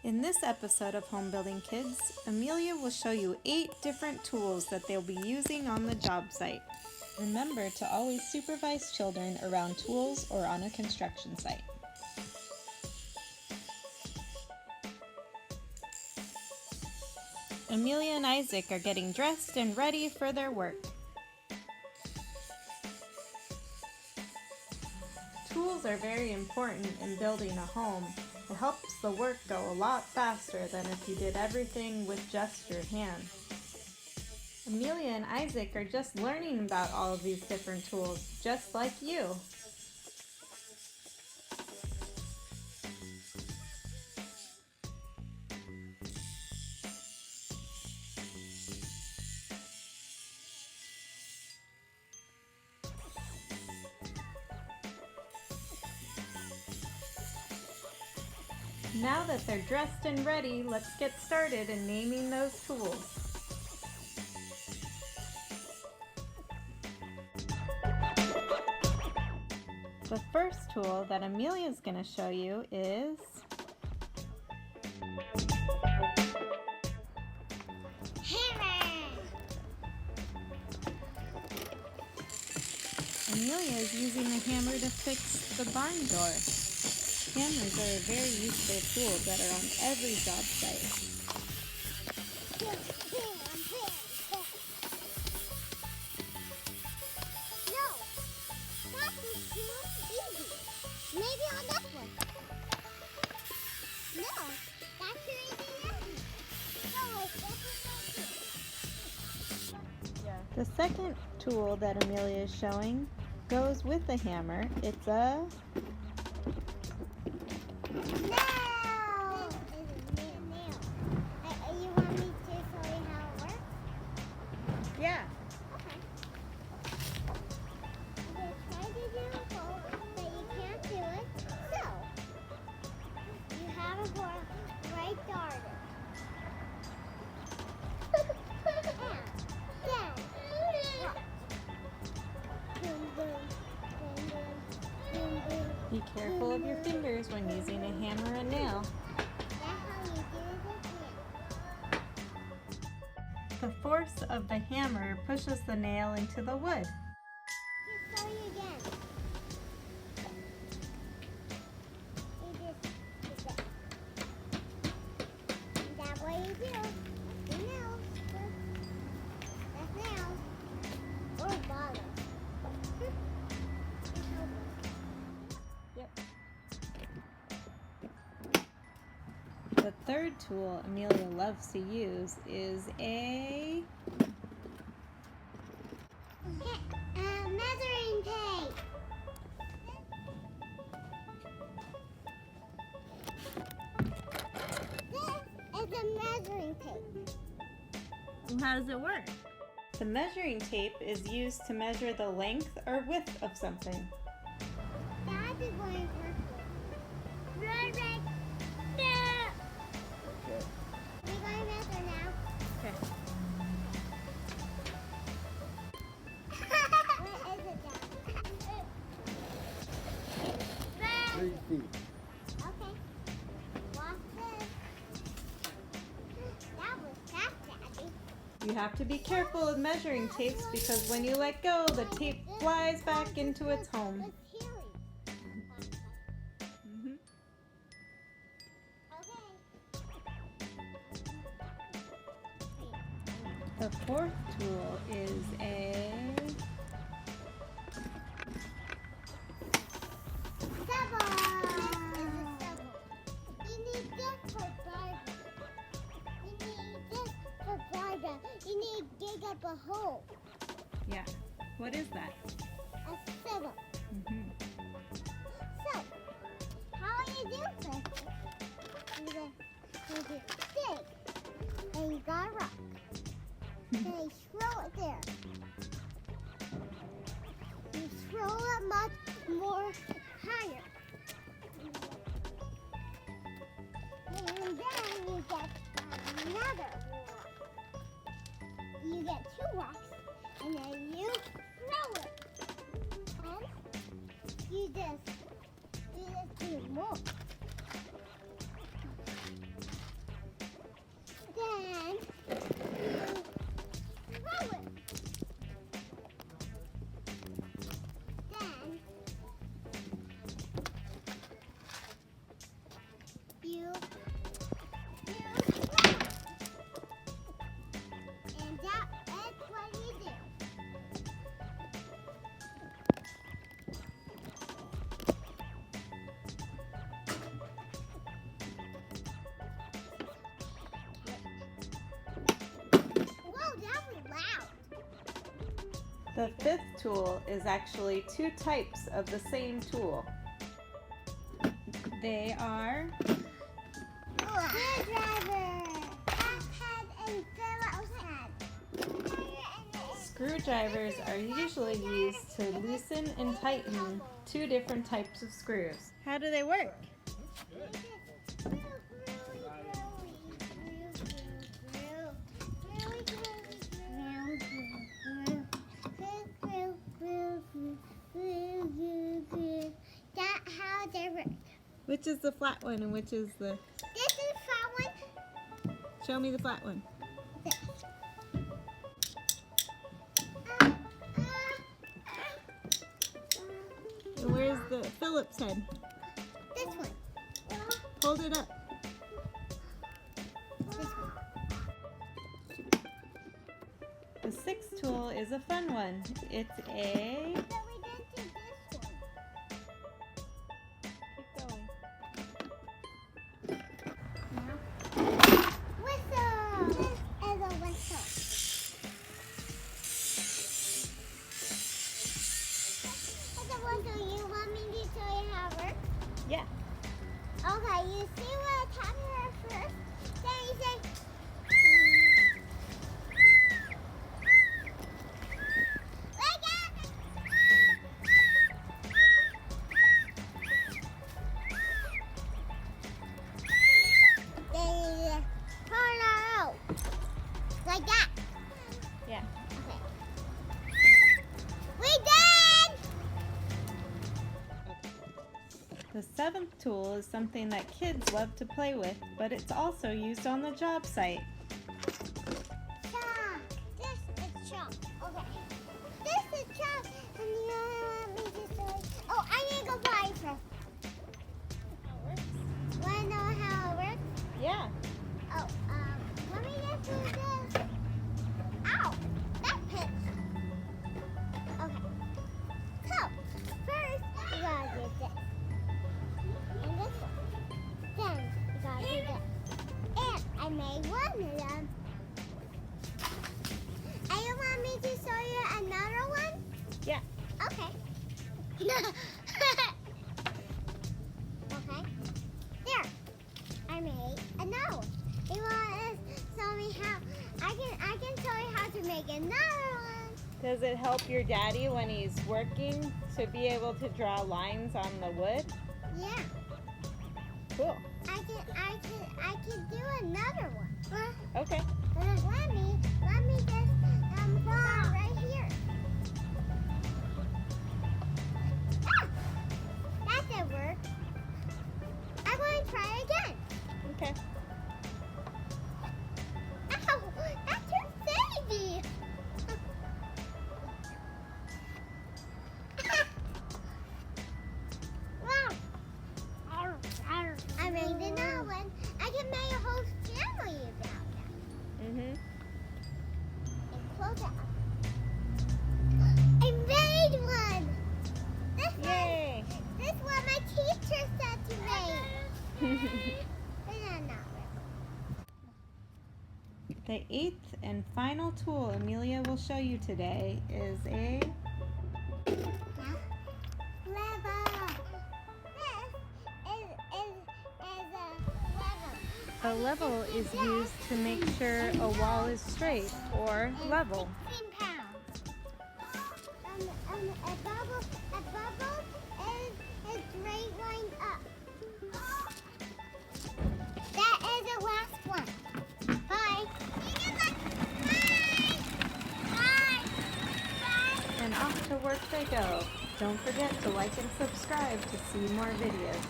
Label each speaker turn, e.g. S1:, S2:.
S1: In this episode of Home Building Kids, Amelia will show you 8 different tools that they'll be using on the job site.
S2: Remember to always supervise children around tools or on a construction site.
S1: Amelia and Isaac are getting dressed and ready for their work. Tools are very important in building a home. It helps the work go a lot faster than if you did everything with just your hands. Amelia and Isaac are just learning about all of these different tools, just like you. Now that they're dressed and ready, let's get started in naming those tools. The first tool that Amelia is going to show you is
S3: hammer.
S1: Amelia is using a hammer to fix the barn door. Hammers are a very useful tool that are on every job site.
S3: No, that is too easy. Maybe on this one. No, that's too easy. No,
S1: The second tool that Amelia is showing goes with the hammer. It's a
S3: nail. This is a nail. You want me to show you how it works?
S1: yeah.
S3: Okay. You try to do it, but you can't do it. So, you have a board right darter. Boom, boom, boom, boom, boom, boom.
S1: Be careful of your fingers when using a hammer and nail.
S3: That's how you do it.
S1: The force of the hammer pushes the nail into the wood.
S3: Just show you again. You just that. That's what you do. That's nails. That's nails. Or bottom.
S1: Yep. The third tool Amelia loves to use is a
S3: Measuring tape. This is a measuring tape.
S1: How does it work? The measuring tape is used to measure the length or width of something.
S3: Dad is going first. Right.
S1: Good.
S3: We're going to measure now.
S1: Okay.
S3: Where is it, Dad?
S4: 3 feet.
S3: Okay. Watch this. That was fast, Daddy.
S1: You have to be careful with measuring tapes because when you let go, the tape flies back into its home.
S3: It's healing.
S1: Mhm.
S3: Okay.
S1: The fourth tool is a
S3: Shovel. You need this for Barbie. You need this for Barbie. You need to dig up a hole.
S1: yeah. What is that?
S3: A shovel.
S1: Mhm.
S3: So, how you do this? You dig, and you got a rock. Then you throw it there. You throw it much more higher. And then you get another rock. You get 2 rocks, and then you throw it. And you just do more.
S1: The fifth tool is actually two types of the same tool.
S2: They are
S3: Screwdriver, head, and Phillips head.
S1: Screwdrivers are usually used to loosen and tighten two different types of screws.
S2: How do they work?
S3: That's how they work.
S2: Which is the flat one and which is the...
S3: This is flat one.
S2: Show me the flat one.
S3: This.
S2: And where's the Phillips head?
S3: This one.
S2: Hold it up.
S3: This one.
S1: The sixth tool is a fun one. It's a...
S3: So we didn't do this one.
S1: Keep going.
S3: Whistle. This is a whistle. It's a whistle. You want me to show you how it works?
S1: Yeah.
S3: Okay, you see what a Toddler first? Then you say, like that. Then you pull it out. Like that.
S1: Yeah.
S3: Okay. We did!
S1: The seventh tool is something that kids love to play with, but it's also used on the job site.
S3: Chalk. This is chalk. Okay. This is chalk. And you want me to show you? Oh, I need to go buy it first. Want to know how it works?
S1: Yeah.
S3: Oh, let me just do this. Ow! That pinch. Okay. So, first, you gotta do this. And this one. Then, you gotta do this. And I made one of them. And you want me to show you another one?
S1: Yeah.
S3: Okay. Okay. There. I made another one. You want to show me how? I can show you how to make another one.
S1: Does it help your daddy when he's working to be able to draw lines on the wood?
S3: Yeah.
S1: Cool.
S3: I can do another one.
S1: Okay.
S3: Let me just start right here. Ah! That didn't work. I'm going to try again.
S1: Okay.
S3: Ow! That's too savvy. Wow. I made another one. I can make a whole family about that.
S1: Mm-hmm.
S3: And close it up. I made one.
S1: Yay!
S3: This is what my teacher said to me. Not really.
S1: The eighth and final tool Amelia will show you today is a...
S3: Level. This is a level.
S1: A level is used to make sure a wall is straight or level.
S3: 16 pounds. A bubble is straight line up. That is the last one. Bye. Bye.
S1: And off to work they go. Don't forget to like and subscribe to see more videos.